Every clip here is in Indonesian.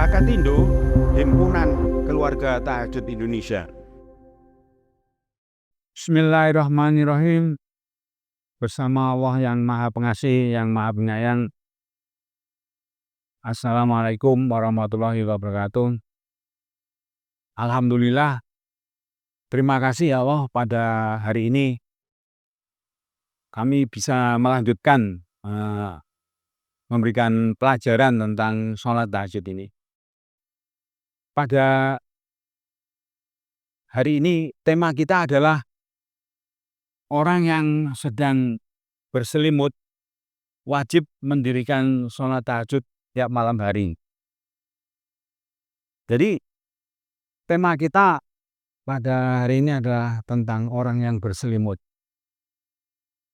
Hakatindo, Himpunan Keluarga Tahajud Indonesia. Bismillahirrahmanirrahim. Bersama Allah yang Maha Pengasih, yang Maha Penyayang. Assalamualaikum warahmatullahi wabarakatuh. Alhamdulillah, terima kasih ya Allah, pada hari ini kami bisa melanjutkan memberikan pelajaran tentang sholat tahajud ini. Pada hari ini tema kita adalah orang yang sedang berselimut wajib mendirikan sholat tahajud tiap malam hari. Jadi tema kita pada hari ini adalah tentang orang yang berselimut.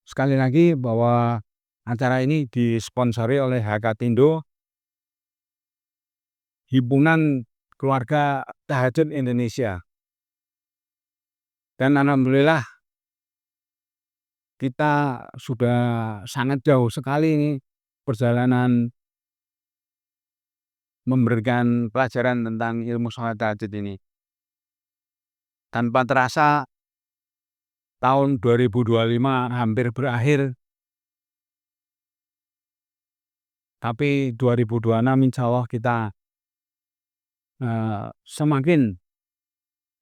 Sekali lagi bahwa acara ini disponsori oleh Hakatindo, Himpunan Keluarga Tahajud Indonesia. Dan alhamdulillah kita sudah sangat jauh sekali ini perjalanan memberikan pelajaran tentang ilmu sholat tahajud ini. Tanpa terasa tahun 2025 hampir berakhir, tapi 2026 insya Allah kita semakin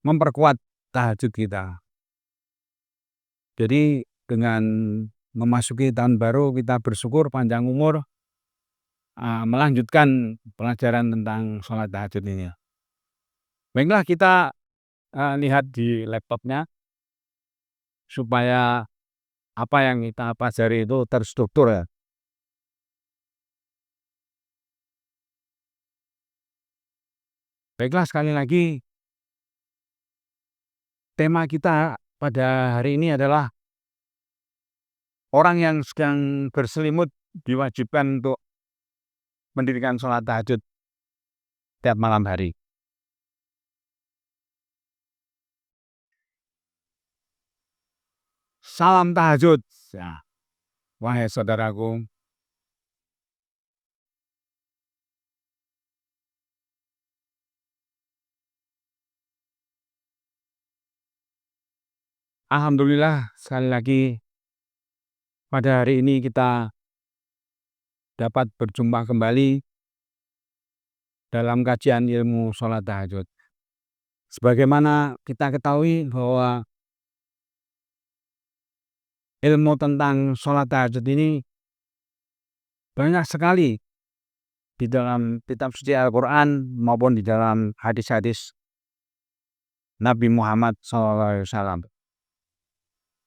memperkuat tahajud kita. Jadi dengan memasuki tahun baru kita bersyukur panjang umur melanjutkan pelajaran tentang sholat tahajud ini. Baiklah, kita lihat di laptopnya supaya apa yang kita pelajari itu terstruktur ya. Baiklah, sekali lagi tema kita pada hari ini adalah orang yang sedang berselimut diwajibkan untuk mendirikan sholat tahajud tiap malam hari. Salam tahajud, ya, wahai saudaraku. Alhamdulillah, sekali lagi pada hari ini kita dapat berjumpa kembali dalam kajian ilmu sholat tahajud. Sebagaimana kita ketahui bahwa ilmu tentang sholat tahajud ini banyak sekali di dalam kitab suci Al-Quran maupun di dalam hadis-hadis Nabi Muhammad SAW.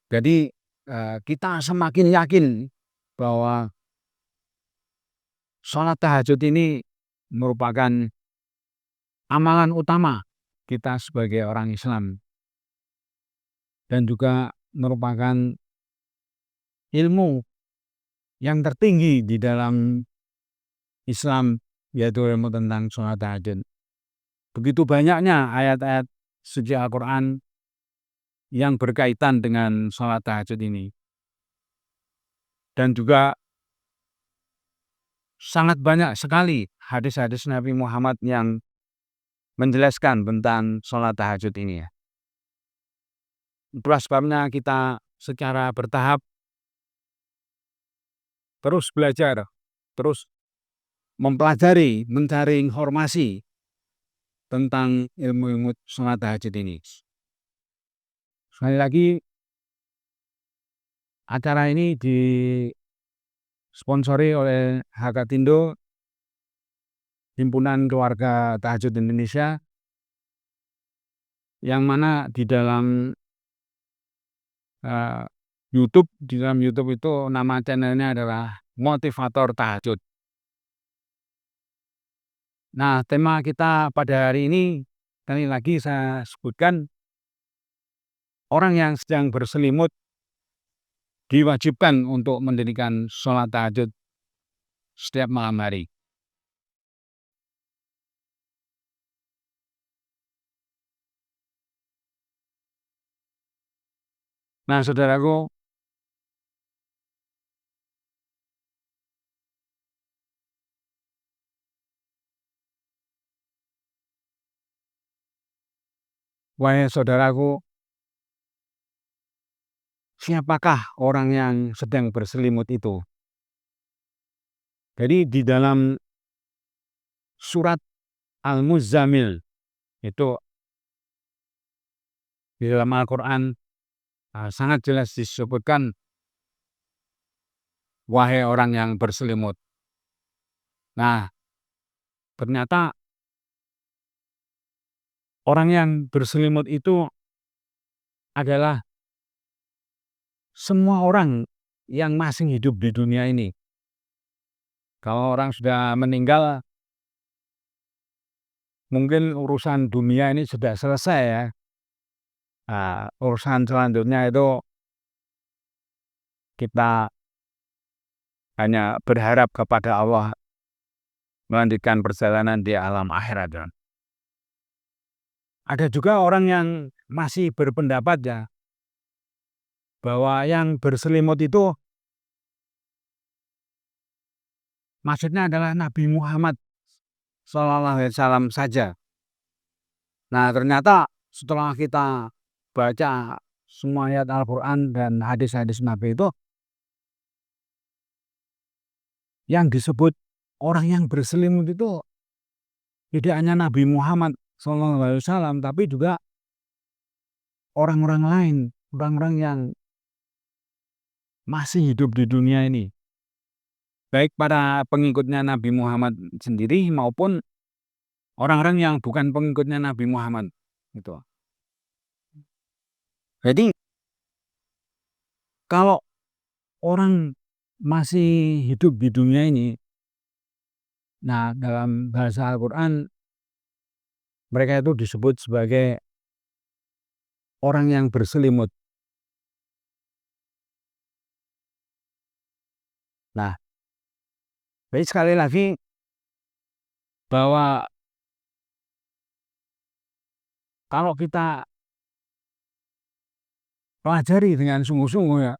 Jadi kita semakin yakin bahwa sholat tahajud ini merupakan amalan utama kita sebagai orang Islam dan juga merupakan ilmu yang tertinggi di dalam Islam, yaitu ilmu tentang sholat tahajud. Begitu banyaknya ayat-ayat suci Al-Quran yang berkaitan dengan sholat tahajud ini. Dan juga sangat banyak sekali hadis-hadis Nabi Muhammad yang menjelaskan tentang sholat tahajud ini. Itulah sebabnya kita secara bertahap terus belajar, terus mempelajari, mencari informasi tentang ilmu-ilmu sholat tahajud ini. Sekali lagi, acara ini disponsori oleh Hakatindo, Himpunan Keluarga Tahajud Indonesia, yang mana di dalam YouTube, di dalam YouTube itu nama channelnya adalah Motivator Tahajud. Nah, tema kita pada hari ini, sekali lagi saya sebutkan, orang yang sedang berselimut diwajibkan untuk mendirikan sholat tahajud setiap malam hari. Nah, saudaraku, Wahai saudaraku, siapakah orang yang sedang berselimut itu? Jadi di dalam surat Al-Muzammil itu di dalam Al-Qur'an sangat jelas disebutkan, wahai orang yang berselimut. Nah, ternyata orang yang berselimut itu adalah semua orang yang masih hidup di dunia ini. Kalau orang sudah meninggal, mungkin urusan dunia ini sudah selesai ya. Urusan selanjutnya itu kita hanya berharap kepada Allah melanjutkan perjalanan di alam akhirat. Ada juga orang yang masih berpendapat ya, bahwa yang berselimut itu maksudnya adalah Nabi Muhammad SAW saja. Nah, ternyata setelah kita baca semua ayat Al-Qur'an dan hadis-hadis Nabi itu, yang disebut orang yang berselimut itu tidak hanya Nabi Muhammad SAW, tapi juga orang-orang lain, orang-orang yang masih hidup di dunia ini. Baik para pengikutnya Nabi Muhammad sendiri maupun orang-orang yang bukan pengikutnya Nabi Muhammad gitu. Jadi kalau orang masih hidup di dunia ini, nah dalam bahasa Al-Qur'an mereka itu disebut sebagai orang yang berselimut. Nah, jadi sekali lagi bahwa kalau kita pelajari dengan sungguh-sungguh ya,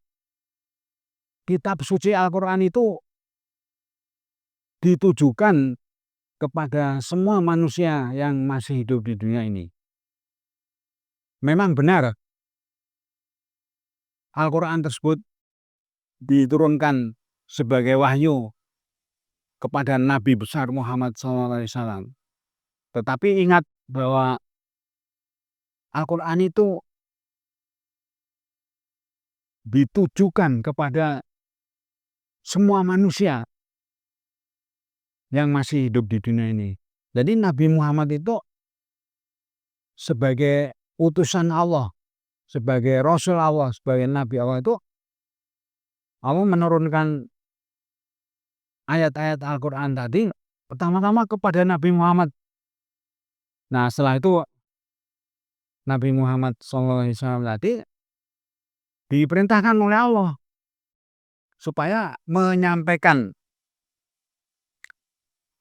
kitab suci Al-Qur'an itu ditujukan kepada semua manusia yang masih hidup di dunia ini. Memang benar Al-Qur'an tersebut diturunkan sebagai wahyu kepada Nabi besar Muhammad SAW. Tetapi ingat bahwa Al-Qur'an itu ditujukan kepada semua manusia yang masih hidup di dunia ini. Jadi Nabi Muhammad itu sebagai utusan Allah, sebagai Rasul Allah, sebagai Nabi Allah itu, Allah menurunkan ayat-ayat Al-Qur'an tadi pertama-tama kepada Nabi Muhammad. Nah, setelah itu Nabi Muhammad SAW tadi diperintahkan oleh Allah supaya menyampaikan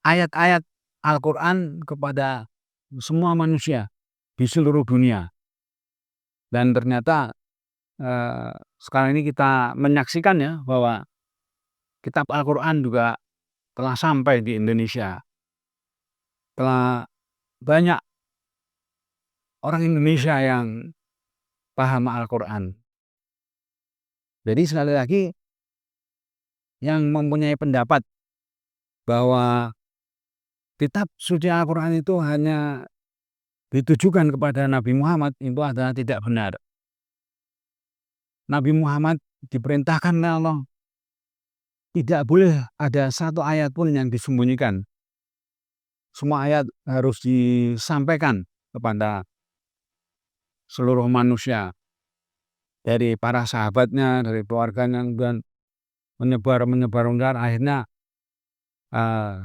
ayat-ayat Al-Qur'an kepada semua manusia di seluruh dunia. Dan ternyata sekarang ini kita menyaksikan ya bahwa kitab Al-Qur'an juga telah sampai di Indonesia. Telah banyak orang Indonesia yang paham Al-Qur'an. Jadi sekali lagi, yang mempunyai pendapat bahwa kitab suci Al-Qur'an itu hanya ditujukan kepada Nabi Muhammad itu adalah tidak benar. Nabi Muhammad diperintahkan oleh Allah, tidak boleh ada satu ayat pun yang disembunyikan. Semua ayat harus disampaikan kepada seluruh manusia, dari para sahabatnya, dari keluarganya, dan menyebar, akhirnya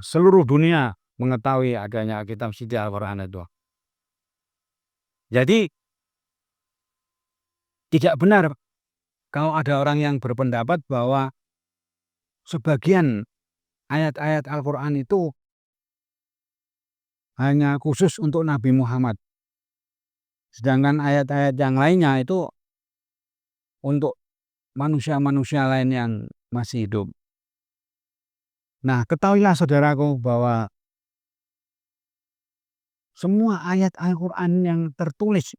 seluruh dunia mengetahui adanya kitab suci Al-Qur'an itu. Jadi tidak benar kalau ada orang yang berpendapat bahwa sebagian ayat-ayat Al-Qur'an itu hanya khusus untuk Nabi Muhammad. Sedangkan ayat-ayat yang lainnya itu untuk manusia-manusia lain yang masih hidup. Nah, ketahuilah saudaraku bahwa semua ayat Al-Qur'an yang tertulis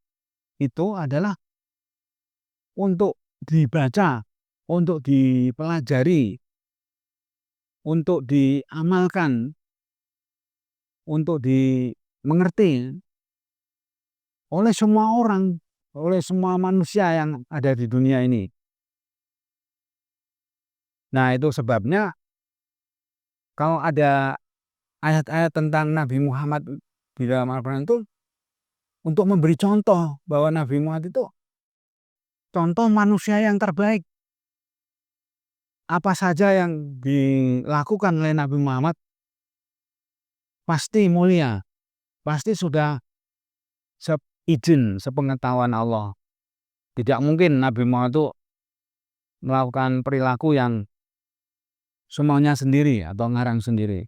itu adalah untuk dibaca, untuk dipelajari, untuk diamalkan, untuk dimengerti oleh semua orang, oleh semua manusia yang ada di dunia ini. Nah, itu sebabnya kalau ada ayat-ayat tentang Nabi Muhammad di dalam Al-Quran itu untuk memberi contoh bahwa Nabi Muhammad itu contoh manusia yang terbaik. Apa saja yang dilakukan oleh Nabi Muhammad pasti mulia, pasti sudah seizin, sepengetahuan Allah. Tidak mungkin Nabi Muhammad itu melakukan perilaku yang semaunya sendiri atau ngarang sendiri.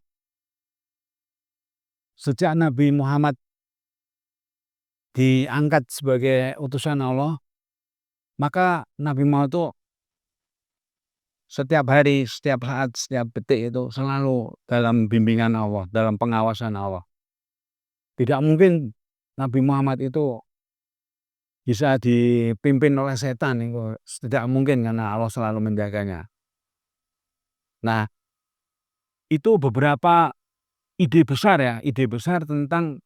Sejak Nabi Muhammad diangkat sebagai utusan Allah, maka Nabi Muhammad itu setiap hari, setiap saat, setiap detik itu selalu dalam bimbingan Allah, dalam pengawasan Allah. Tidak mungkin Nabi Muhammad itu bisa dipimpin oleh setan, itu tidak mungkin karena Allah selalu menjaganya. Nah, itu beberapa ide besar ya, ide besar tentang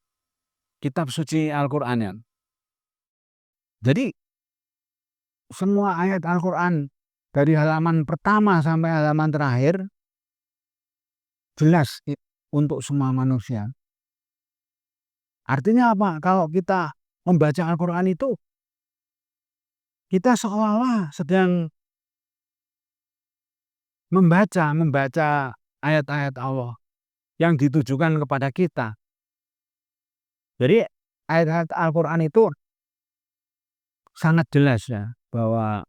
kitab suci Al-Quran ya. Jadi semua ayat Al-Quran dari halaman pertama sampai halaman terakhir jelas untuk semua manusia. Artinya apa? Kalau kita membaca Al-Quran itu kita seolah-olah sedang membaca ayat-ayat Allah yang ditujukan kepada kita. Jadi ayat-ayat Al-Quran itu sangat jelas ya bahwa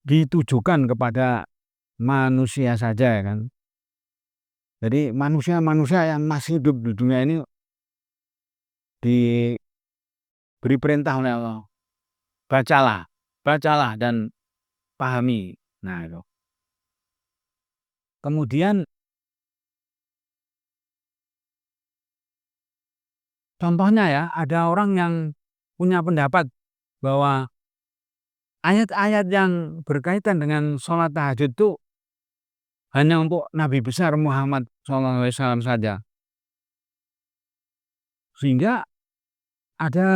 ditujukan kepada manusia saja ya kan. Jadi manusia-manusia yang masih hidup di dunia ini diberi perintah oleh Allah. Bacalah dan pahami. Nah, itu. Kemudian contohnya ya, ada orang yang punya pendapat bahwa ayat-ayat yang berkaitan dengan sholat tahajud itu hanya untuk Nabi besar Muhammad SAW saja. Sehingga ada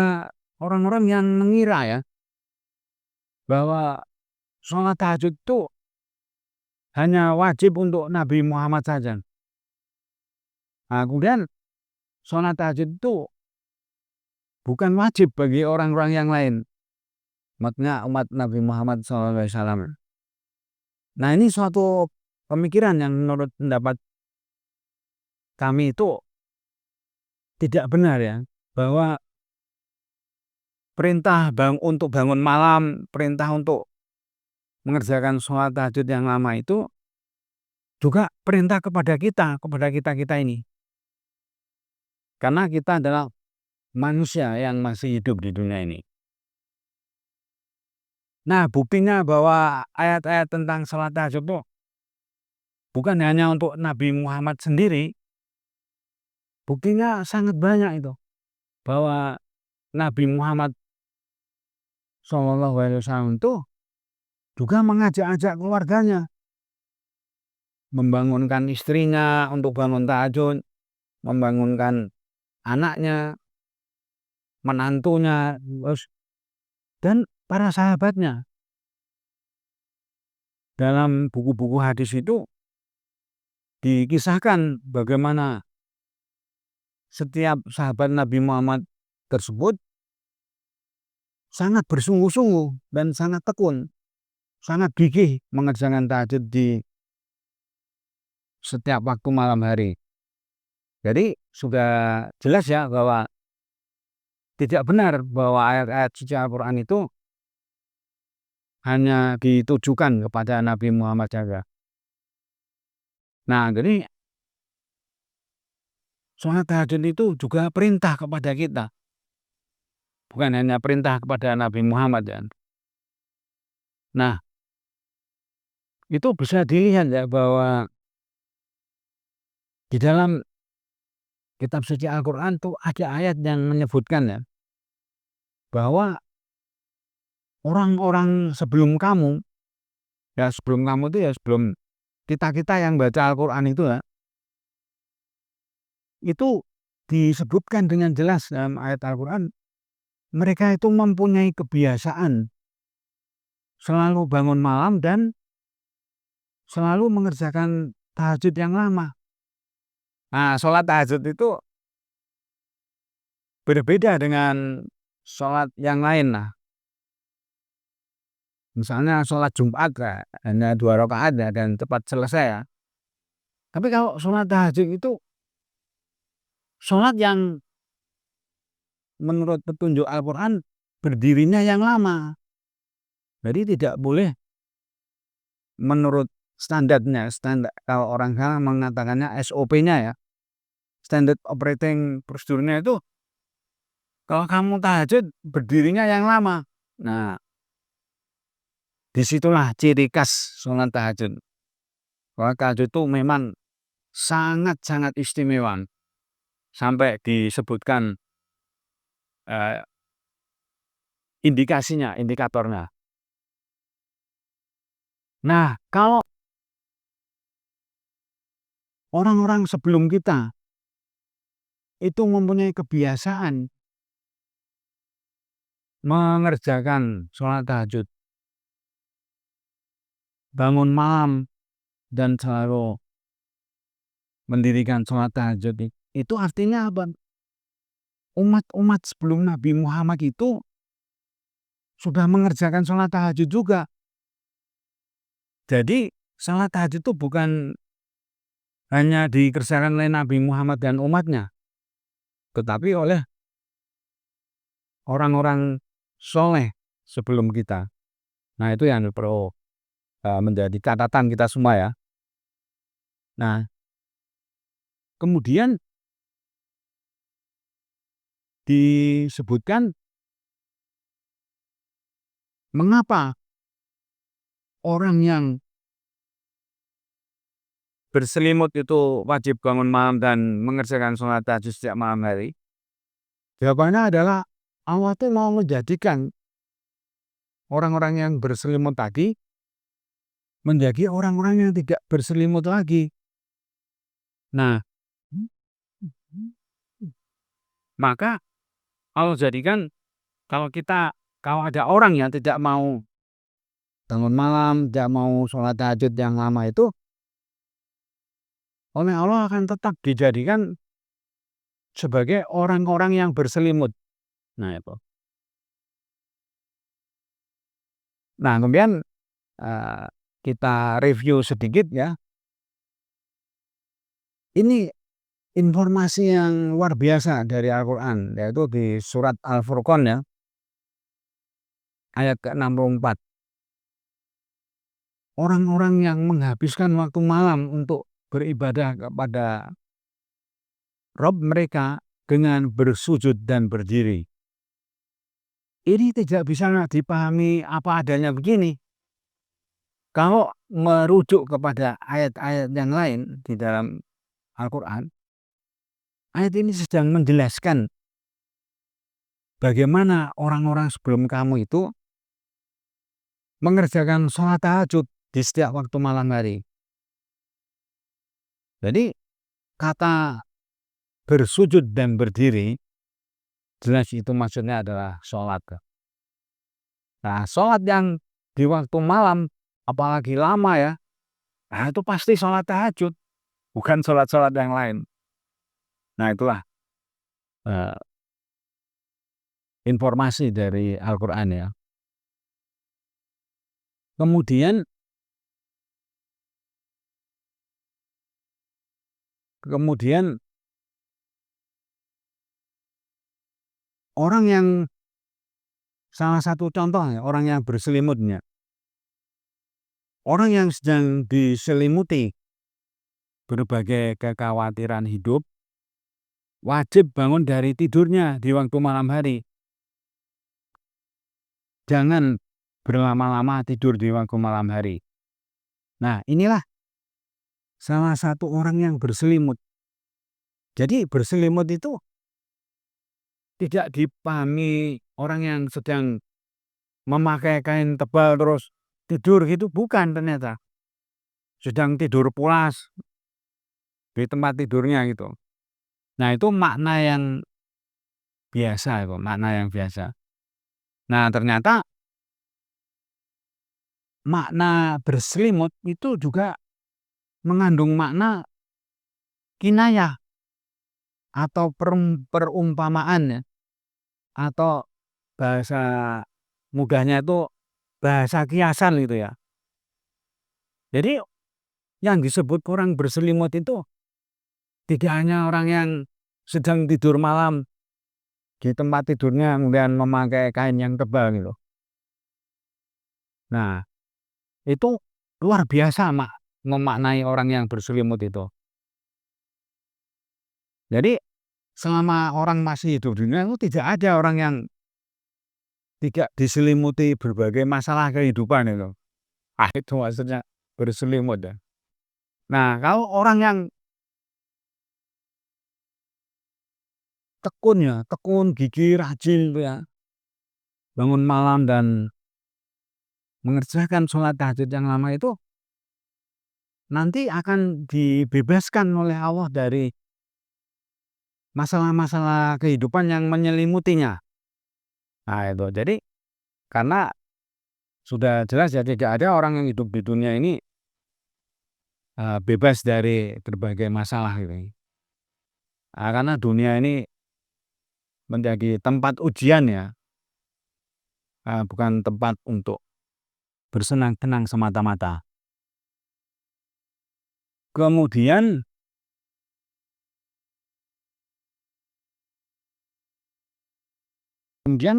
orang-orang yang mengira ya bahwa sholat tahajud itu hanya wajib untuk Nabi Muhammad saja. Nah, kemudian sholat tahajud itu bukan wajib bagi orang-orang yang lain. Maksudnya umat Nabi Muhammad SAW. Nah, ini suatu pemikiran yang menurut pendapat kami itu tidak benar ya. Bahwa perintah untuk bangun malam, perintah untuk mengerjakan sholat tahajud yang lama itu juga perintah kepada kita ini. Karena kita adalah manusia yang masih hidup di dunia ini. Nah, buktinya bahwa ayat-ayat tentang sholat tahajud itu bukan hanya untuk Nabi Muhammad sendiri. Buktinya sangat banyak itu. Bahwa Nabi Muhammad SAW itu juga mengajak-ajak keluarganya. Membangunkan istrinya untuk bangun tahajud. Membangunkan anaknya, menantunya, dan para sahabatnya. Dalam buku-buku hadis itu dikisahkan bagaimana setiap sahabat Nabi Muhammad tersebut sangat bersungguh-sungguh dan sangat tekun, sangat gigih mengerjakan tahajud di setiap waktu malam hari. Jadi sudah jelas ya bahwa tidak benar bahwa ayat-ayat suci Al-Quran itu hanya ditujukan kepada Nabi Muhammad saja. Nah, jadi sholat tahajud itu juga perintah kepada kita. Bukan hanya perintah kepada Nabi Muhammad ya. Nah, itu bisa dilihat ya bahwa di dalam kitab suci Al-Quran itu ada ayat yang menyebutkan ya bahwa orang-orang sebelum kamu, ya sebelum kamu itu ya sebelum kita-kita yang baca Al-Quran itu disebutkan dengan jelas dalam ayat Al-Quran, mereka itu mempunyai kebiasaan selalu bangun malam dan selalu mengerjakan tahajud yang lama. Nah, sholat tahajud itu berbeda dengan sholat yang lain. Nah, misalnya sholat Jumat hanya 2 rakaat ya, dan cepat selesai ya. Tapi kalau sholat tahajud itu sholat yang menurut petunjuk Al-Quran berdirinya yang lama. Jadi tidak boleh menurut standar kalau orang sekarang mengatakannya SOP-nya ya, standard operating procedure-nya itu, kalau kamu tahajud berdirinya yang lama. Nah, disitulah ciri khas sholat tahajud. Sholat tahajud itu memang sangat-sangat istimewa, sampai disebutkan indikatornya. Nah, kalau orang-orang sebelum kita itu mempunyai kebiasaan mengerjakan sholat tahajud, bangun malam dan selalu mendirikan sholat tahajud, itu artinya apa? Umat-umat sebelum Nabi Muhammad itu sudah mengerjakan sholat tahajud juga. Jadi sholat tahajud itu bukan hanya dikerjakan oleh Nabi Muhammad dan umatnya, tetapi oleh orang-orang soleh sebelum kita. Nah, itu yang perlu menjadi catatan kita semua ya. Nah, kemudian disebutkan mengapa orang yang berselimut itu wajib bangun malam dan mengerjakan sholat tahajud setiap malam hari. Jawabannya adalah Allah itu mau menjadikan orang-orang yang berselimut tadi menjadi orang-orang yang tidak berselimut lagi. Nah, maka Allah jadikan kalau ada orang yang tidak mau bangun malam, tidak mau sholat tahajud yang lama itu, oleh Allah akan tetap dijadikan sebagai orang-orang yang berselimut. Nah, itu. Nah, kemudian kita review sedikit ya. Ini informasi yang luar biasa dari Al-Quran, yaitu di surat Al-Furqan ya, ayat ke-64. Orang-orang yang menghabiskan waktu malam untuk beribadah kepada Rabb mereka dengan bersujud dan berdiri. Ini tidak bisa dipahami apa adanya begini. Kalau merujuk kepada ayat-ayat yang lain di dalam Al-Quran, ayat ini sedang menjelaskan bagaimana orang-orang sebelum kamu itu mengerjakan sholat tahajud di setiap waktu malam hari. Jadi kata bersujud dan berdiri jelas itu maksudnya adalah sholat. Nah, sholat yang di waktu malam apalagi lama ya, nah itu pasti sholat tahajud, bukan sholat-sholat yang lain. Nah, itulah informasi dari Al-Quran ya. Kemudian orang yang salah satu contohnya orang yang berselimutnya, orang yang sedang diselimuti berbagai kekhawatiran hidup, wajib bangun dari tidurnya di waktu malam hari. Jangan berlama-lama tidur di waktu malam hari. Nah, inilah salah satu orang yang berselimut. Jadi berselimut itu tidak dipahami orang yang sedang memakai kain tebal terus tidur gitu, bukan ternyata. Sedang tidur pulas di tempat tidurnya gitu. Nah, itu makna yang biasa itu, makna yang biasa. Nah, ternyata makna berselimut itu juga mengandung makna kinayah atau perumpamaan ya, atau bahasa mudahnya itu bahasa kiasan gitu ya. Jadi yang disebut orang berselimut itu tidak hanya orang yang sedang tidur malam di tempat tidurnya kemudian memakai kain yang tebal gitu. Nah, itu luar biasa memaknai orang yang berselimut itu. Jadi selama orang masih hidup di dunia itu tidak ada orang yang tidak diselimuti berbagai masalah kehidupan itu. Itu maksudnya berselimut ya. Nah, kalau orang yang tekun, gigih, rajin itu ya, bangun malam dan mengerjakan sholat tahajud yang lama itu nanti akan dibebaskan oleh Allah dari masalah-masalah kehidupan yang menyelimutinya. Nah, itu. Jadi karena sudah jelas ya tidak ada orang yang hidup di dunia ini bebas dari berbagai masalah gitu. Karena dunia ini menjadi tempat ujian ya, bukan tempat untuk bersenang-senang semata-mata. Kemudian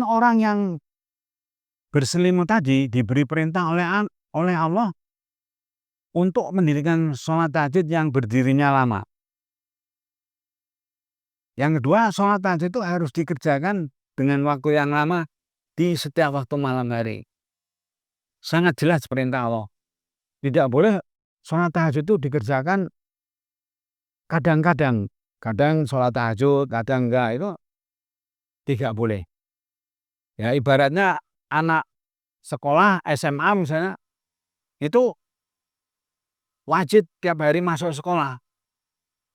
orang yang berselimut tadi diberi perintah oleh Allah untuk mendirikan sholat tahajud yang berdirinya lama. Yang kedua, sholat tahajud itu harus dikerjakan dengan waktu yang lama di setiap waktu malam hari. Sangat jelas perintah Allah. Tidak boleh sholat tahajud itu dikerjakan kadang-kadang. Kadang sholat tahajud, kadang enggak, itu tidak boleh. Ya, ibaratnya anak sekolah SMA misalnya, itu wajib tiap hari masuk sekolah.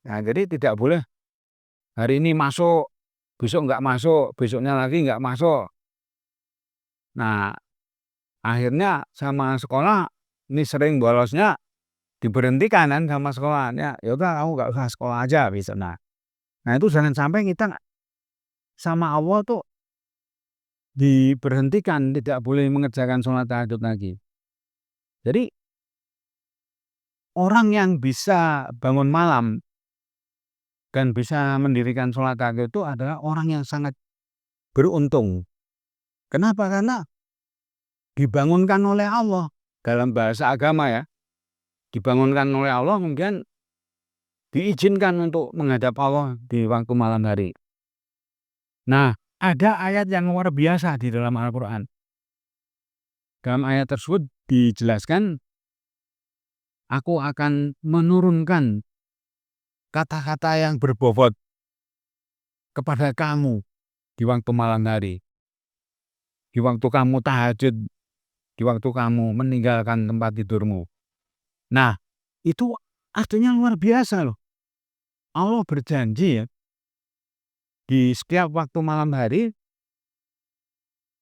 Nah, jadi tidak boleh hari ini masuk, besok enggak masuk, besoknya lagi enggak masuk. Nah, akhirnya sama sekolah ini sering bolosnya diberhentikan kan sama sekolahnya. Ya udah kamu enggak usah sekolah aja besok. Nah, itu jangan sampai kita sama Allah tuh diberhentikan, tidak boleh mengerjakan sholat tahajud lagi. Jadi orang yang bisa bangun malam dan bisa mendirikan sholat tahajud itu adalah orang yang sangat beruntung. Kenapa? Karena dibangunkan oleh Allah. Dalam bahasa agama ya, dibangunkan oleh Allah kemudian diizinkan untuk menghadap Allah di waktu malam hari. Nah, ada ayat yang luar biasa di dalam Al-Quran. Dalam ayat tersebut dijelaskan, aku akan menurunkan kata-kata yang berbobot kepada kamu di waktu malam hari. Di waktu kamu tahajud, di waktu kamu meninggalkan tempat tidurmu. Nah, itu artinya luar biasa loh. Allah berjanji ya, di setiap waktu malam hari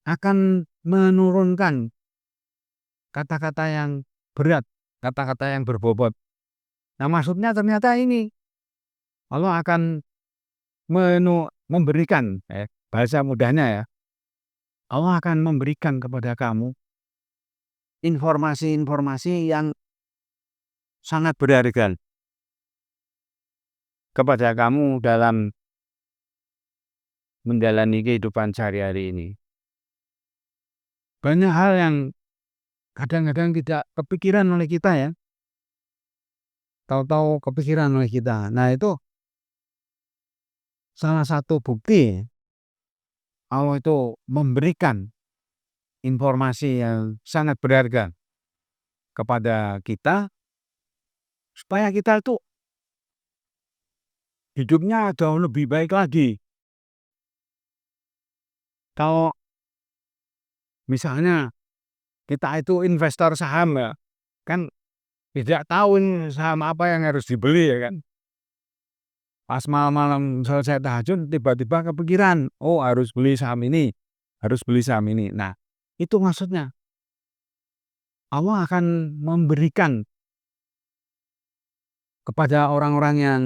akan menurunkan kata-kata yang berat, kata-kata yang berbobot. Nah, maksudnya ternyata ini, Allah akan memberikan, bahasa mudahnya ya, Allah akan memberikan kepada kamu informasi-informasi yang sangat berharga kepada kamu dalam menjalani kehidupan sehari-hari ini. Banyak hal yang kadang-kadang tidak kepikiran oleh kita ya. Tahu-tahu kepikiran oleh kita. Nah, itu salah satu bukti Allah itu memberikan informasi yang sangat berharga kepada kita supaya kita itu hidupnya jauh lebih baik lagi. Kalau Misalnya kita itu investor saham ya, kan tidak tahu ini saham apa yang harus dibeli ya kan. Pas malam-malam selesai tahajud tiba-tiba kepikiran, oh harus beli saham ini, harus beli saham ini. Nah, itu maksudnya Allah akan memberikan kepada orang-orang yang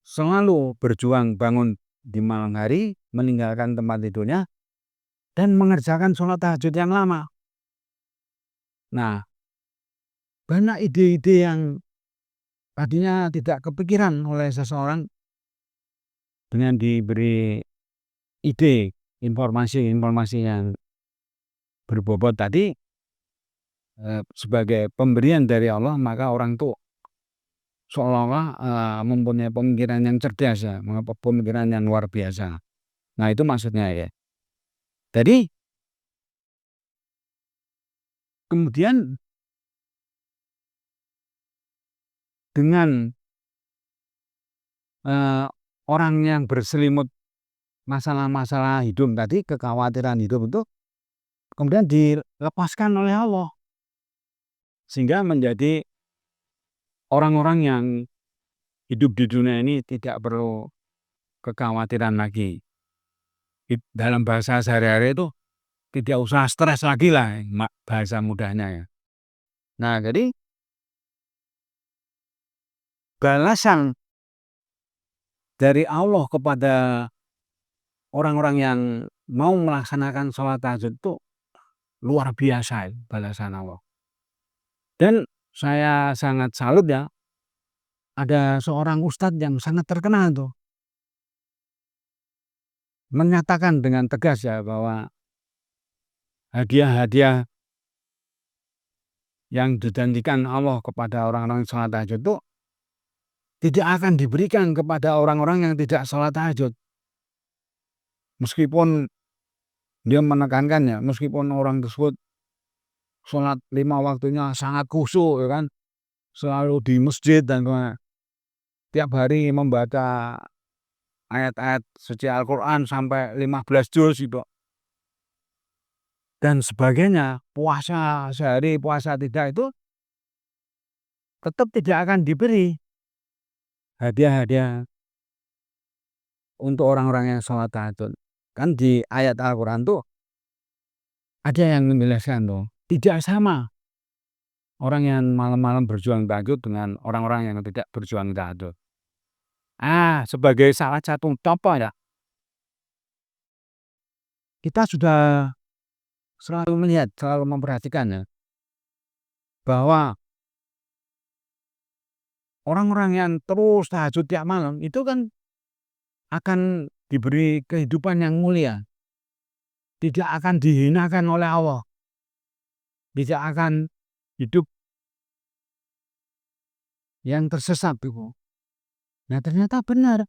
selalu berjuang bangun di malam hari, meninggalkan tempat tidurnya, dan mengerjakan sholat tahajud yang lama. Nah, banyak ide-ide yang tadinya tidak kepikiran oleh seseorang dengan diberi ide, informasi-informasi yang berbobot tadi sebagai pemberian dari Allah, maka orang itu seolah-olah mempunyai pemikiran yang cerdas ya, pemikiran yang luar biasa. Nah, itu maksudnya ya. Jadi kemudian dengan orang yang berselimut masalah-masalah hidup tadi, kekhawatiran hidup itu kemudian dilepaskan oleh Allah. Sehingga menjadi orang-orang yang hidup di dunia ini tidak perlu kekhawatiran lagi. Dalam bahasa sehari-hari itu tidak usah stres lagi lah, bahasa mudahnya ya. Nah, jadi balasan dari Allah kepada orang-orang yang mau melaksanakan sholat tahajud itu luar biasa balasan Allah. Dan saya sangat salut ya, ada seorang ustadz yang sangat terkenal tuh, menyatakan dengan tegas ya bahwa hadiah-hadiah yang dijanjikan Allah kepada orang-orang yang sholat tahajud itu tidak akan diberikan kepada orang-orang yang tidak sholat tahajud. Meskipun dia menekankan ya, meskipun orang tersebut sholat 5 waktunya sangat khusyuk ya kan, selalu di masjid dan tiap hari membaca ayat-ayat suci Al-Quran sampai 15 juz gitu. Dan sebagainya, puasa sehari, puasa tidak, itu tetap tidak akan diberi hadiah-hadiah untuk orang-orang yang sholat tahajud. Kan di ayat Al-Quran tuh ada yang menjelaskan tuh, tidak sama orang yang malam-malam berjuang tahajud dengan orang-orang yang tidak berjuang tahajud. Sebagai salah satu contoh ya, kita sudah selalu melihat, selalu memperhatikan ya, bahwa orang-orang yang terus tahajud tiap malam itu kan akan diberi kehidupan yang mulia, tidak akan dihinakan oleh Allah, tidak akan hidup yang tersesat itu. Nah, ternyata benar,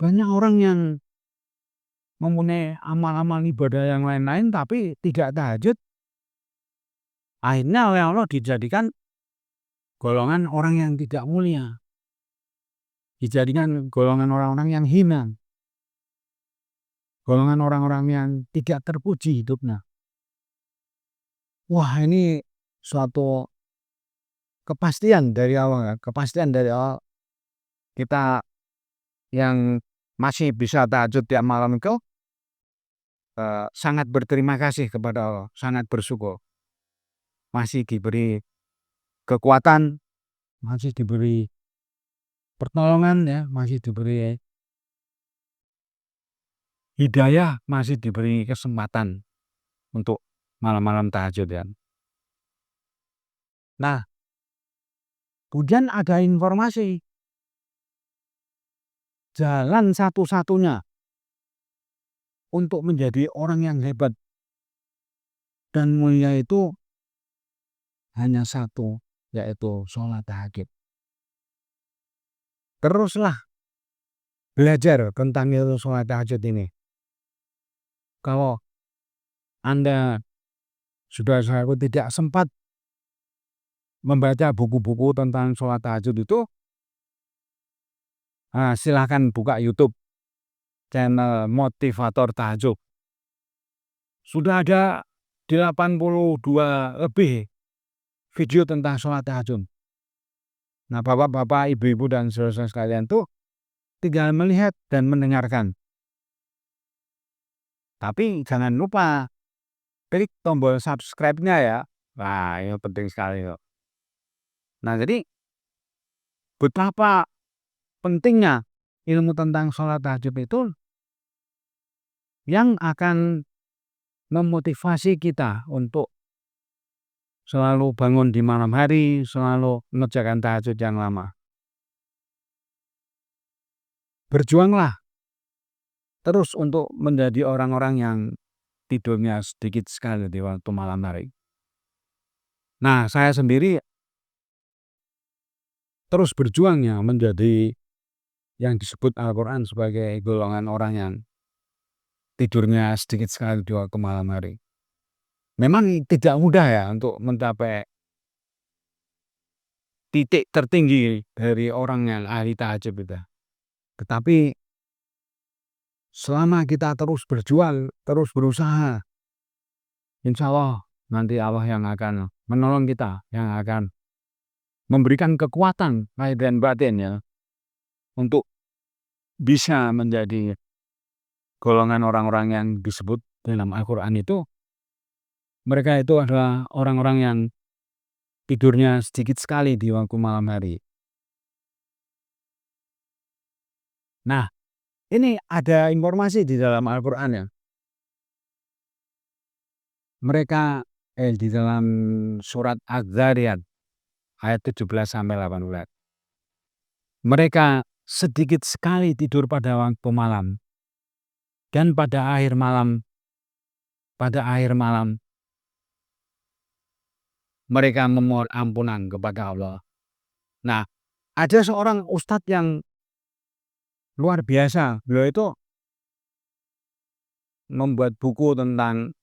banyak orang yang mempunyai amal-amal ibadah yang lain-lain tapi tidak tahajud, akhirnya oleh Allah dijadikan golongan orang yang tidak mulia, dijadikan golongan orang-orang yang hina, golongan orang-orang yang tidak terpuji hidupnya. Wah, ini suatu kepastian dari Allah, kepastian dari Allah. Kita yang masih bisa tahajud tiap malam itu sangat berterima kasih kepada Allah, sangat bersyukur. Masih diberi kekuatan, masih diberi pertolongan ya, masih diberi hidayah, masih diberi kesempatan untuk malam-malam tahajud ya. Nah, kemudian ada informasi, jalan satu-satunya untuk menjadi orang yang hebat dan mulia itu hanya satu, yaitu sholat tahajud. Teruslah belajar tentang ilmu sholat tahajud ini. Kalau Anda sudah tidak sempat membaca buku-buku tentang sholat tahajud itu, silahkan buka YouTube channel Motivator Tahajud. Sudah ada 82 lebih video tentang sholat tahajud. Nah, bapak-bapak, ibu-ibu, dan saudara-saudara sekalian tuh tinggal melihat dan mendengarkan. Tapi jangan lupa klik tombol subscribe-nya ya. Nah, ini penting sekali loh. Nah, jadi betapa pentingnya ilmu tentang sholat tahajud itu yang akan memotivasi kita untuk selalu bangun di malam hari, selalu mengerjakan tahajud yang lama. Berjuanglah terus untuk menjadi orang-orang yang tidurnya sedikit sekali di waktu malam hari. Nah, saya sendiri terus berjuangnya menjadi yang disebut Al-Quran sebagai golongan orang yang tidurnya sedikit sekali di waktu malam hari. Memang tidak mudah ya untuk mencapai titik tertinggi dari orang yang ahli tahajud itu. Tetapi selama kita terus berjuang, terus berusaha, insya Allah nanti Allah yang akan menolong kita, yang akan memberikan kekuatan lahir dan batin ya, untuk bisa menjadi golongan orang-orang yang disebut dalam Al-Quran itu. Mereka itu adalah orang-orang yang tidurnya sedikit sekali di waktu malam hari. Nah, ini ada informasi di dalam Al-Quran ya. Mereka di dalam surat Az-Zariyat ayat 17-18. Mereka sedikit sekali tidur pada waktu malam, dan pada akhir malam mereka memohon ampunan kepada Allah. Nah, ada seorang ustadz yang luar biasa. Beliau itu membuat buku tentang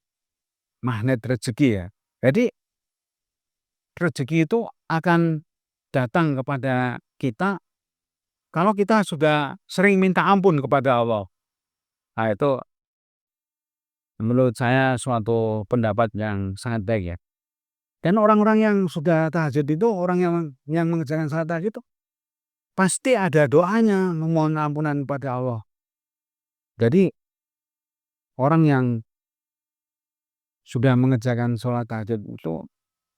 magnet rezeki ya. Jadi rezeki itu akan datang kepada kita kalau kita sudah sering minta ampun kepada Allah. Nah, itu menurut saya suatu pendapat yang sangat baik ya. Dan orang-orang yang sudah tahajud itu, orang yang mengerjakan salat tahajud itu pasti ada doanya memohon ampunan kepada Allah. Jadi orang yang sudah mengerjakan sholat tahajud itu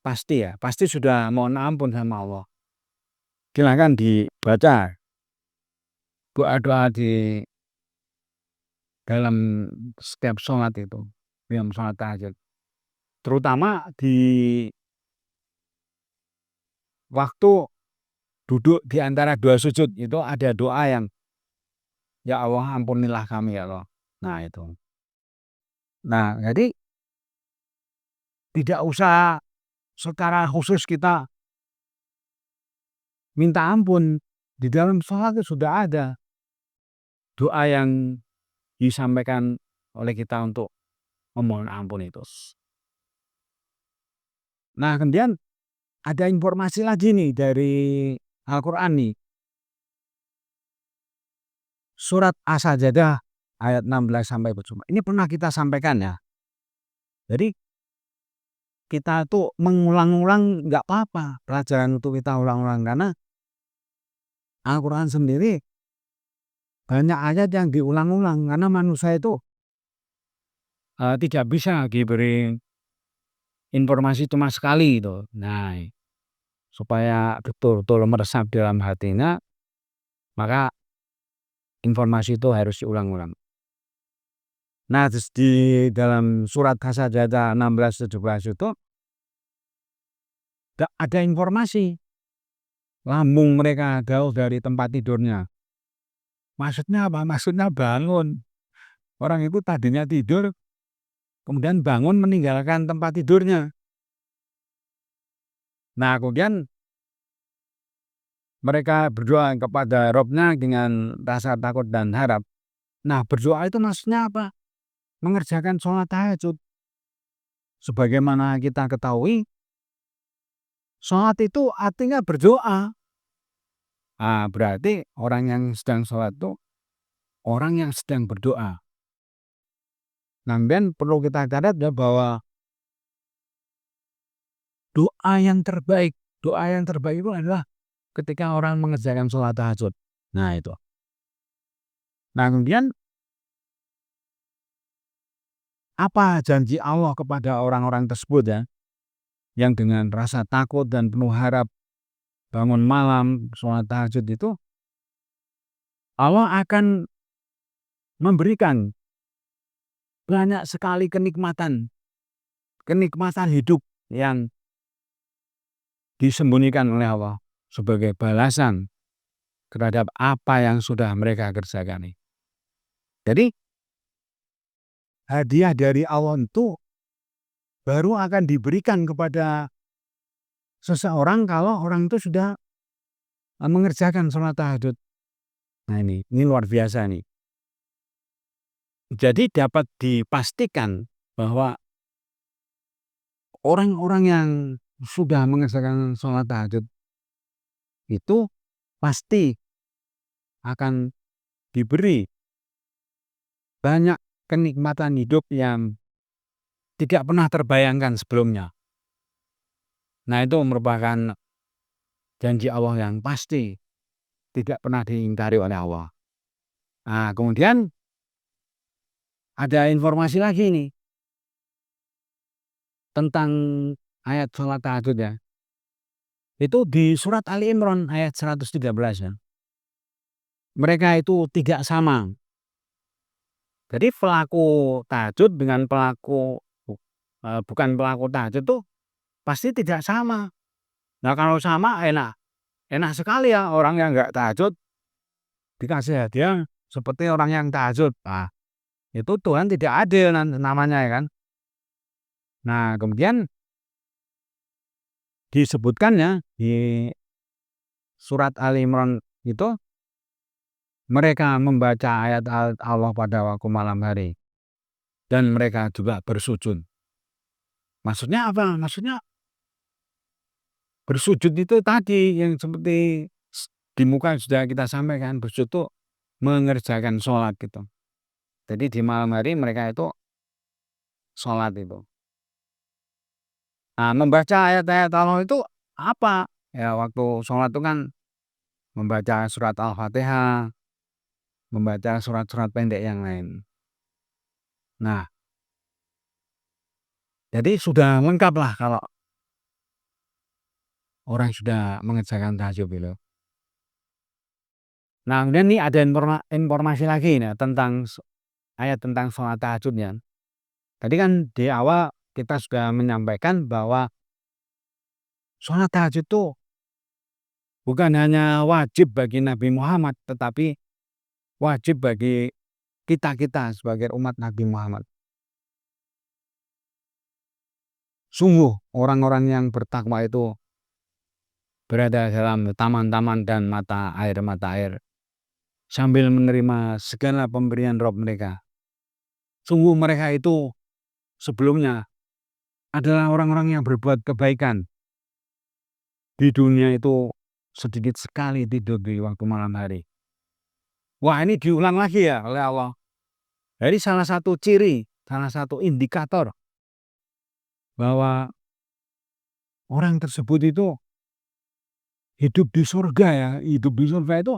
pasti sudah mohon ampun sama Allah. Silakan dibaca doa-doa di dalam setiap sholat itu, dalam sholat tahajud. Terutama di waktu duduk di antara dua sujud itu ada doa yang, ya Allah ampunilah kami ya Allah. Nah itu. Nah jadi tidak usah secara khusus kita minta ampun. Di dalam sholat itu sudah ada doa yang disampaikan oleh kita untuk memohon ampun itu. Nah kemudian ada informasi lagi nih dari Al-Quran nih. Surat As-Sajdah ayat 16-20. Ini pernah kita sampaikan ya. Jadi kita tuh mengulang-ulang nggak apa-apa. Pelajaran itu kita ulang-ulang karena Al-Quran sendiri banyak ayat yang diulang-ulang. Karena manusia itu tidak bisa diberi informasi cuma sekali itu. Nah, supaya betul-betul meresap dalam hatinya, maka informasi itu harus diulang-ulang. Nah, di dalam surat As-Sajdah 16-17 itu ada informasi lambung mereka jauh dari tempat tidurnya. Maksudnya apa? Maksudnya bangun. Orang itu tadinya tidur, kemudian bangun meninggalkan tempat tidurnya. Nah, kemudian mereka berdoa kepada Rabb-nya dengan rasa takut dan harap. Nah, berdoa itu maksudnya apa? Mengerjakan sholat tahajud. Sebagaimana kita ketahui, sholat itu artinya berdoa. Nah, berarti orang yang sedang sholat itu orang yang sedang berdoa. Nah, kemudian perlu kita catat ya bahwa doa yang terbaik itu adalah ketika orang mengerjakan sholat tahajud. Nah, itu. Nah, kemudian apa janji Allah kepada orang-orang tersebut ya, yang dengan rasa takut dan penuh harap bangun malam sholat tahajud itu, Allah akan memberikan banyak sekali kenikmatan hidup yang disembunyikan oleh Allah sebagai balasan terhadap apa yang sudah mereka kerjakan ini. Jadi hadiah dari Allah itu baru akan diberikan kepada seseorang kalau orang itu sudah mengerjakan sholat tahajud. Nah, ini luar biasa nih. Jadi dapat dipastikan bahwa orang-orang yang sudah mengerjakan sholat tahajud itu pasti akan diberi banyak kenikmatan hidup yang tidak pernah terbayangkan sebelumnya. Nah, itu merupakan janji Allah yang pasti tidak pernah diingkari oleh Allah. Nah, kemudian ada informasi lagi nih tentang ayat sholat tahajud ya. Itu di surat Ali Imran ayat 113 ya. Mereka itu tidak sama. Jadi pelaku tahajud dengan bukan pelaku tahajud itu pasti tidak sama. Nah, kalau sama enak sekali ya, orang yang nggak tahajud dikasih hadiah seperti orang yang tahajud. Nah, itu Tuhan tidak adil namanya ya kan. Nah, kemudian disebutkan ya di surat Ali Imran itu, mereka membaca ayat Allah pada waktu malam hari dan mereka juga bersujud. Maksudnya apa? Maksudnya bersujud itu tadi yang seperti di muka sudah kita sampaikan, bersujud itu mengerjakan sholat gitu. Jadi di malam hari mereka itu sholat itu. Nah, membaca ayat-ayat Allah itu apa? Ya, waktu sholat itu kan membaca surat Al-Fatihah, membaca surat-surat pendek yang lain. Nah, jadi sudah lengkap lah kalau orang sudah mengerjakan tahajud itu. Nah, kemudian ini ada informasi lagi nih tentang ayat tentang sholat tahajudnya. Tadi kan di awal kita sudah menyampaikan bahwa sholat tahajud itu bukan hanya wajib bagi Nabi Muhammad, tetapi wajib bagi kita sebagai umat Nabi Muhammad. Sungguh orang-orang yang bertakwa itu berada dalam taman-taman dan mata air sambil menerima segala pemberian Rob mereka. Sungguh mereka itu sebelumnya adalah orang-orang yang berbuat kebaikan. Di dunia itu sedikit sekali tidur di waktu malam hari. Wah, ini diulang lagi ya oleh Allah. Jadi salah satu ciri, salah satu indikator bahwa orang tersebut itu hidup di surga ya. Hidup di surga itu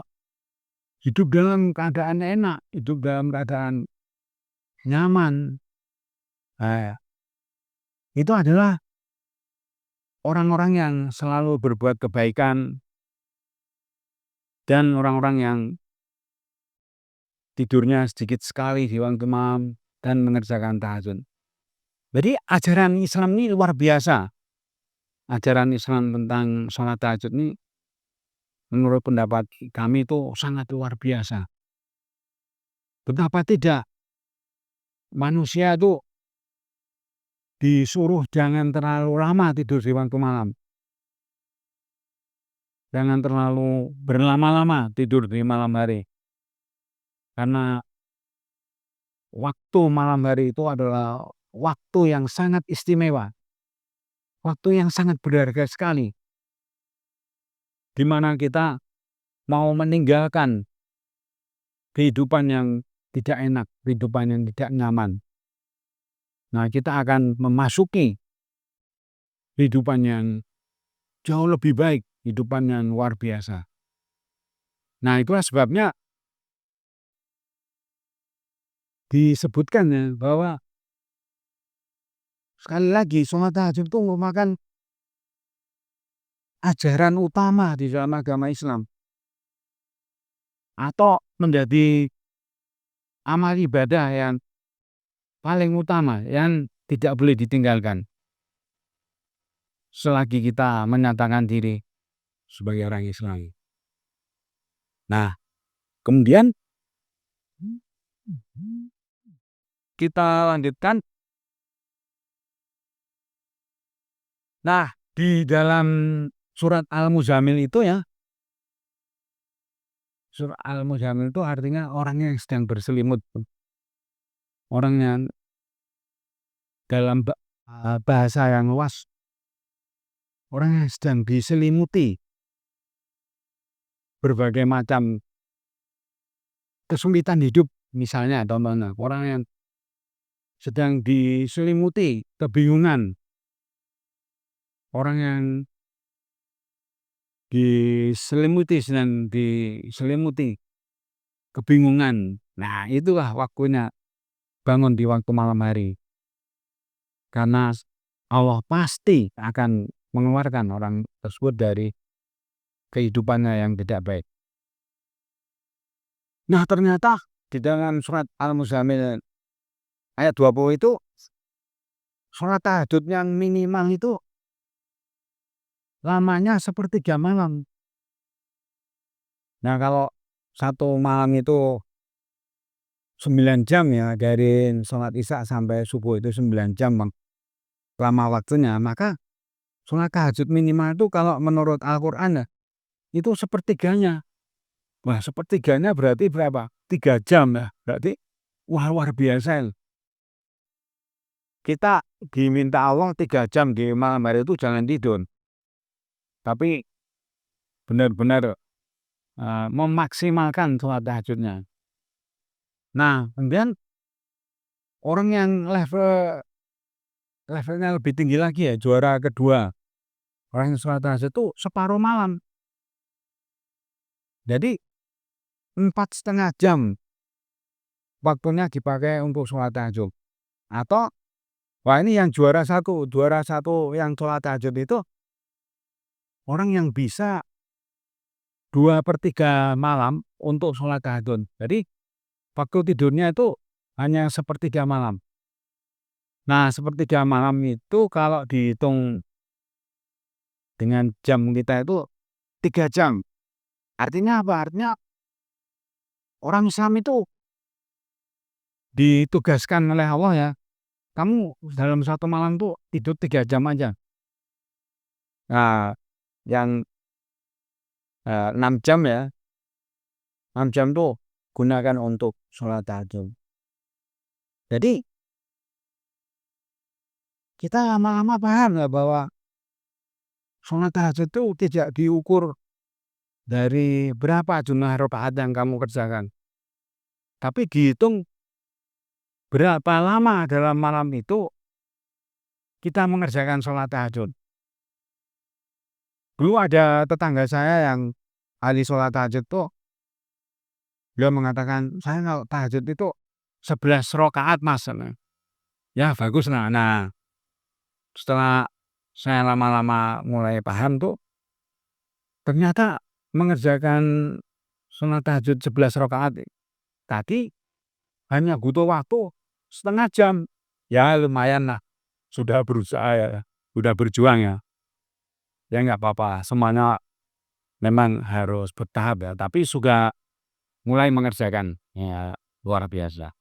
hidup dalam keadaan enak, hidup dalam keadaan nyaman. Nah, itu adalah orang-orang yang selalu berbuat kebaikan dan orang-orang yang tidurnya sedikit sekali di waktu malam dan mengerjakan tahajud. Jadi ajaran Islam ini luar biasa. Ajaran Islam tentang sholat tahajud ini menurut pendapat kami itu sangat luar biasa. Betapa tidak manusia itu disuruh jangan terlalu lama tidur di waktu malam. Jangan terlalu berlama-lama tidur di malam hari. Karena waktu malam hari itu adalah waktu yang sangat istimewa. Waktu yang sangat berharga sekali. Di mana kita mau meninggalkan kehidupan yang tidak enak, kehidupan yang tidak nyaman. Nah, kita akan memasuki kehidupan yang jauh lebih baik, kehidupan yang luar biasa. Nah, itulah sebabnya disebutkan ya bahwa sekali lagi sholat tahajud itu merupakan ajaran utama di dalam agama Islam atau menjadi amal ibadah yang paling utama yang tidak boleh ditinggalkan selagi kita menyatakan diri sebagai orang Islam. Nah, kemudian kita lanjutkan. Nah, di dalam surat Al-Muzammil itu ya, surat Al-Muzammil itu artinya orang yang sedang berselimut. Orang yang dalam bahasa yang luas, orang yang sedang diselimuti berbagai macam kesulitan hidup, misalnya contohnya orang yang sedang diselimuti kebingungan, orang yang sedang diselimuti kebingungan. Nah, itulah waktunya bangun di waktu malam hari. Karena Allah pasti akan mengeluarkan orang tersebut dari kehidupannya yang tidak baik. Nah, ternyata di dalam surat Al-Muzammil ayat 20 itu sholat tahajud yang minimal itu lamanya sepertiga malam. Nah, kalau satu malam itu 9 jam ya, dari sholat isya sampai subuh itu 9 jam lama waktunya, maka sholat tahajud minimal itu kalau menurut Al-Quran ya, itu sepertiganya. Wah, sepertiganya berarti berapa? 3 jam ya, berarti wah luar biasa. Kita diminta Allah 3 jam di malam hari itu jangan tidur, tapi benar-benar memaksimalkan sholat tahajudnya. Nah, kemudian orang yang levelnya lebih tinggi lagi ya, juara kedua, orang yang sholat tahajud itu separuh malam. Jadi 4,5 jam waktunya dipakai untuk sholat tahajud. Atau wah, ini yang juara satu yang sholat tahajud itu orang yang bisa 2/3 malam untuk sholat tahajud. Jadi waktu tidurnya itu hanya sepertiga malam. Nah, sepertiga malam itu kalau dihitung dengan jam kita itu 3 jam. Artinya apa? Artinya orang Islam itu ditugaskan oleh Allah ya, kamu dalam satu malam tuh tidur 3 jam aja. Nah, yang 6 jam ya, 6 jam tuh gunakan untuk sholat tahajud. Jadi kita lama-lama paham ya bahwa sholat tahajud itu tidak diukur dari berapa jumlah rakaat yang kamu kerjakan, tapi dihitung berapa lama dalam malam itu kita mengerjakan sholat tahajud. Dulu ada tetangga saya yang ahli sholat tahajud tuh, beliau mengatakan, saya kalau tahajud itu 11 rakaat mas. Ya bagus. Nah, setelah saya lama-lama mulai paham tuh, ternyata mengerjakan sholat tahajud 11 rakaat tadi hanya butuh waktu setengah jam. Ya lumayan lah, sudah berusaha ya, sudah berjuang ya. Ya nggak apa-apa, semuanya memang harus bertahap ya, tapi sudah mulai mengerjakan, ya luar biasa.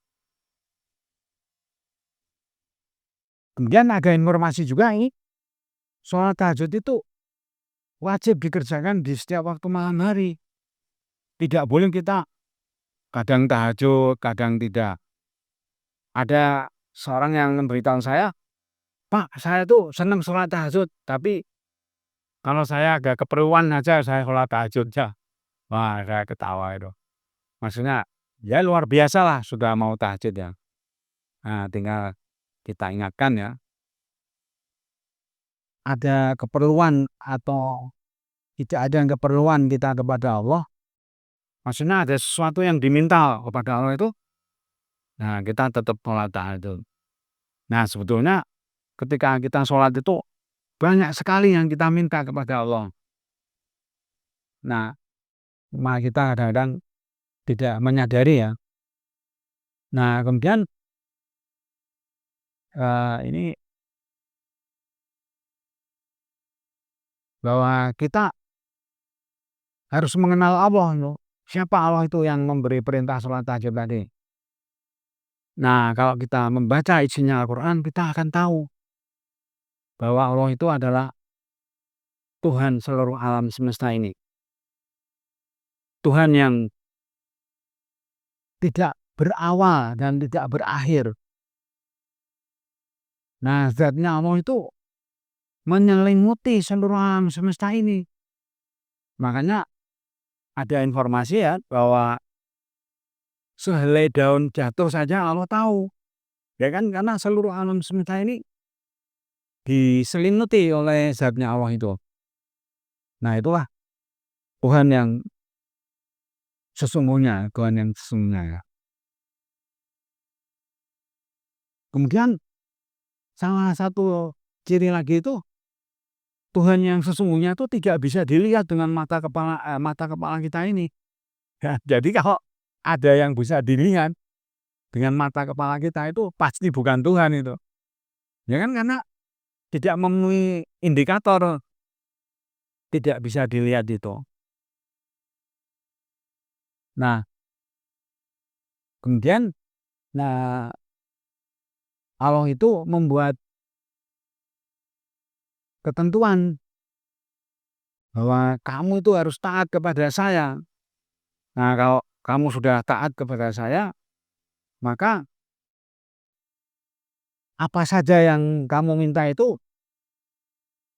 Kemudian ada informasi juga ini, sholat tahajud itu wajib dikerjakan di setiap waktu malam hari. Tidak boleh kita kadang tahajud, kadang tidak. Ada seorang yang memberitahu saya, Pak, saya tuh senang sholat tahajud, tapi kalau saya agak keperluan aja saya sholat tahajud ya. Wah, saya ketawa itu. Maksudnya ya luar biasa lah sudah mau tahajud ya. Nah, tinggal kita ingatkan ya, ada keperluan atau tidak ada keperluan kita kepada Allah, maksudnya ada sesuatu yang diminta kepada Allah itu, nah kita tetap sholat tahajud. Nah sebetulnya ketika kita sholat itu banyak sekali yang kita minta kepada Allah. Nah, cuma kita kadang-kadang tidak menyadari ya. Nah kemudian ini bahwa kita harus mengenal Allah loh. Siapa Allah itu yang memberi perintah sholat tahajud tadi. Nah kalau kita membaca isinya Al-Quran, kita akan tahu bahwa Allah itu adalah Tuhan seluruh alam semesta ini. Tuhan yang tidak berawal dan tidak berakhir. Nah zatnya Allah itu menyelimuti seluruh alam semesta ini. Makanya ada informasi ya bahwa sehelai daun jatuh saja Allah tahu. Ya kan, karena seluruh alam semesta ini diselimuti oleh zatnya Allah itu. Nah itulah Tuhan yang sesungguhnya, Tuhan yang sesungguhnya ya. Kemudian salah satu ciri lagi itu Tuhan yang sesungguhnya itu tidak bisa dilihat dengan mata kepala kita ini. Ya, jadi kalau ada yang bisa dilihat dengan mata kepala kita itu pasti bukan Tuhan itu. Ya kan, karena tidak memenuhi indikator, tidak bisa dilihat itu. Nah, kemudian Allah itu membuat ketentuan bahwa kamu itu harus taat kepada saya. Nah, kalau kamu sudah taat kepada saya, maka apa saja yang kamu minta itu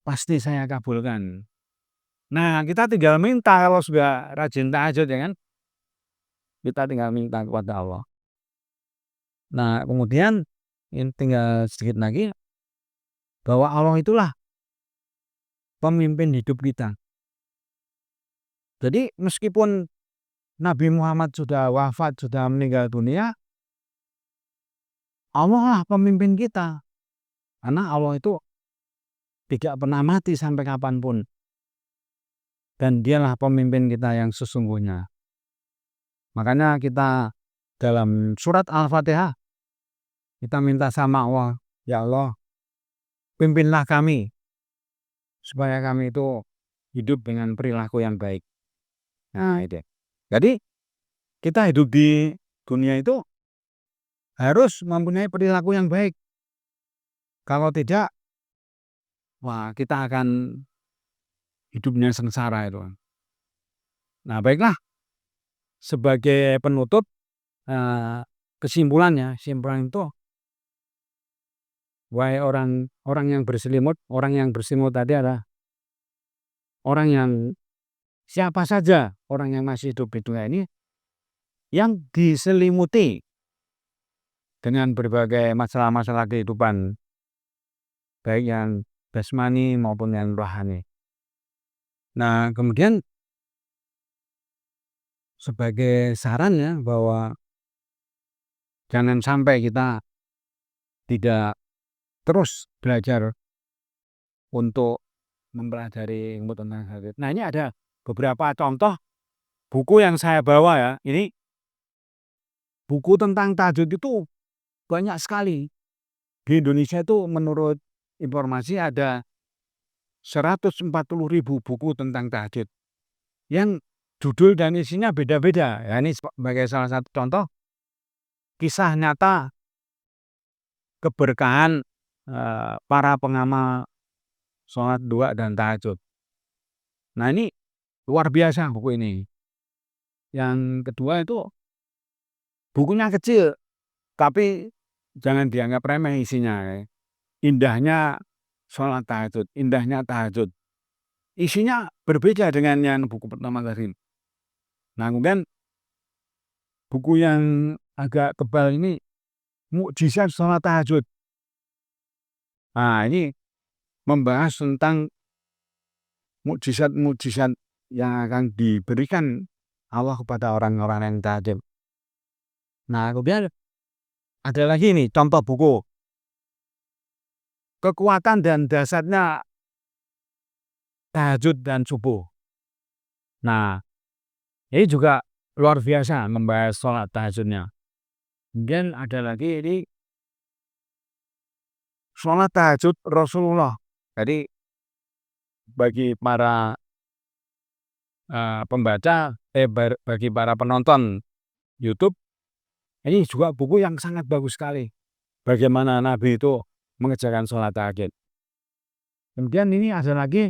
pasti saya kabulkan. Nah, kita tinggal minta kalau sudah rajin tahajud ya kan. Kita tinggal minta kepada Allah. Nah, kemudian ini tinggal sedikit lagi bahwa Allah itulah pemimpin hidup kita. Jadi meskipun Nabi Muhammad sudah wafat, sudah meninggal dunia, Allah lah pemimpin kita. Karena Allah itu tidak pernah mati sampai kapanpun. Dan dialah pemimpin kita yang sesungguhnya. Makanya kita dalam surat Al-Fatihah, kita minta sama Allah, ya Allah, pimpinlah kami, supaya kami itu hidup dengan perilaku yang baik. Nah itu. Jadi kita hidup di dunia itu harus mempunyai perilaku yang baik. Kalau tidak, wah kita akan hidupnya sengsara itu. Nah baiklah, sebagai penutup, kesimpulan itu, wahai orang yang berselimut tadi adalah orang yang siapa saja orang yang masih hidup di dunia ini yang diselimuti dengan berbagai masalah-masalah kehidupan, baik yang jasmani maupun yang rohani. Nah kemudian sebagai saran ya, bahwa jangan sampai kita tidak terus belajar untuk mempelajari ilmu tentang tahajud. Nah ini ada beberapa contoh buku yang saya bawa ya. Ini buku tentang tahajud itu banyak sekali. Di Indonesia itu menurut informasi ada 140.000 buku tentang tahajud. Yang judul dan isinya beda-beda. Ya, ini sebagai salah satu contoh kisah nyata keberkahan para pengamal sholat duha dan tahajud. Nah ini luar biasa buku ini. Yang kedua itu bukunya kecil, tapi jangan dianggap remeh isinya. Indahnya sholat tahajud, indahnya tahajud. Isinya berbeda dengan yang buku pertama tadi. Nah kemudian buku yang agak tebal ini, Mukjizat Sholat Tahajud. Nah, ini membahas tentang mukjizat-mukjizat yang akan diberikan Allah kepada orang-orang yang taat. Nah, kemudian ada lagi nih contoh buku. Kekuatan dan dasarnya tahajud dan subuh. Nah, ini juga luar biasa membahas sholat tahajudnya. Kemudian ada lagi ini sholat tahajud Rasulullah. Jadi bagi para pembaca, bagi para penonton YouTube, ini juga buku yang sangat bagus sekali. Bagaimana Nabi itu mengerjakan sholat tahajud. Kemudian ini ada lagi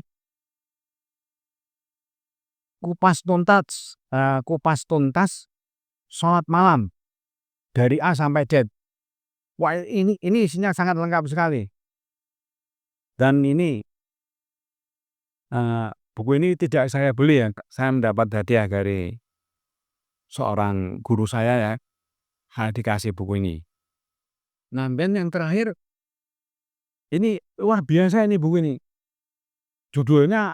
kupas tuntas sholat malam dari A sampai Z. Wah, ini isinya sangat lengkap sekali. Dan ini buku ini tidak saya beli ya, saya mendapat hadiah dari seorang guru saya ya, dikasih buku ini. Nah, dan yang terakhir, ini luar biasa ini buku ini. Judulnya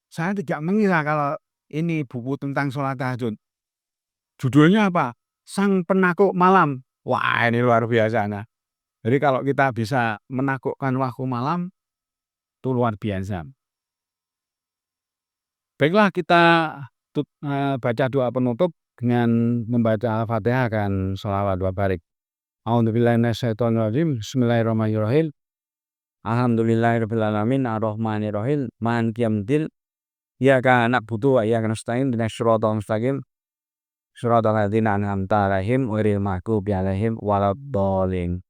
saya tidak mengira kalau ini buku tentang sholat tahajud. Judulnya apa? Sang Penakut Malam. Wah, ini luar biasa. Nah, jadi kalau kita bisa menakutkan waktu malam, itu luar biasa. Baiklah, kita baca doa penutup dengan membaca Al-Fatihah dan sholawat wa barik. A'udzubillahi minasyaitonirrajim. Bismillahirrahmanirrahim. Alhamdulillahirabbil alamin arrahmanirrahim maliki yaumiddin. Iyyaka na'budu wa iyyaka nasta'in ihdinas siratal mustaqim. Shiratal ladzina an'amta 'alaihim ghairil maghdubi 'alaihim waladdallin.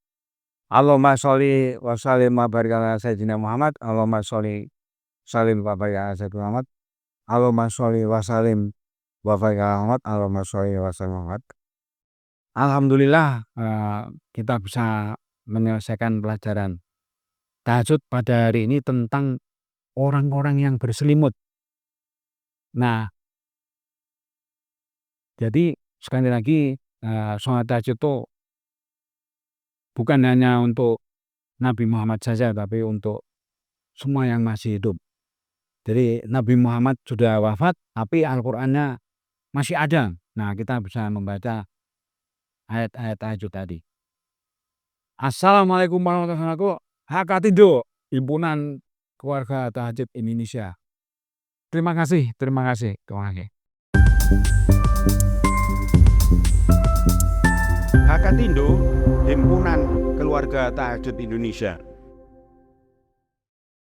Allahumma sholli wa sallim wa barik ala sayyidina Muhammad. Allahumma sholli sallim wa barik ala sayyidina Muhammad. Allahumma sholli wa sallim wa barik ala Muhammad. Allahumma sholli wa sallim Muhammad. Alhamdulillah kita bisa menyelesaikan pelajaran tahajud pada hari ini tentang orang-orang yang berselimut. Nah, jadi sekali lagi sholat tahajud itu bukan hanya untuk Nabi Muhammad saja, tapi untuk semua yang masih hidup. Jadi Nabi Muhammad sudah wafat, tapi Al-Qur'annya masih ada. Nah, kita bisa membaca ayat-ayat tahajud tadi. Assalamualaikum warahmatullahi wabarakatuh. Hakatindo, Himpunan Keluarga Tahajud Indonesia. Terima kasih. Hakatindo, Himpunan Keluarga Tahajud Indonesia.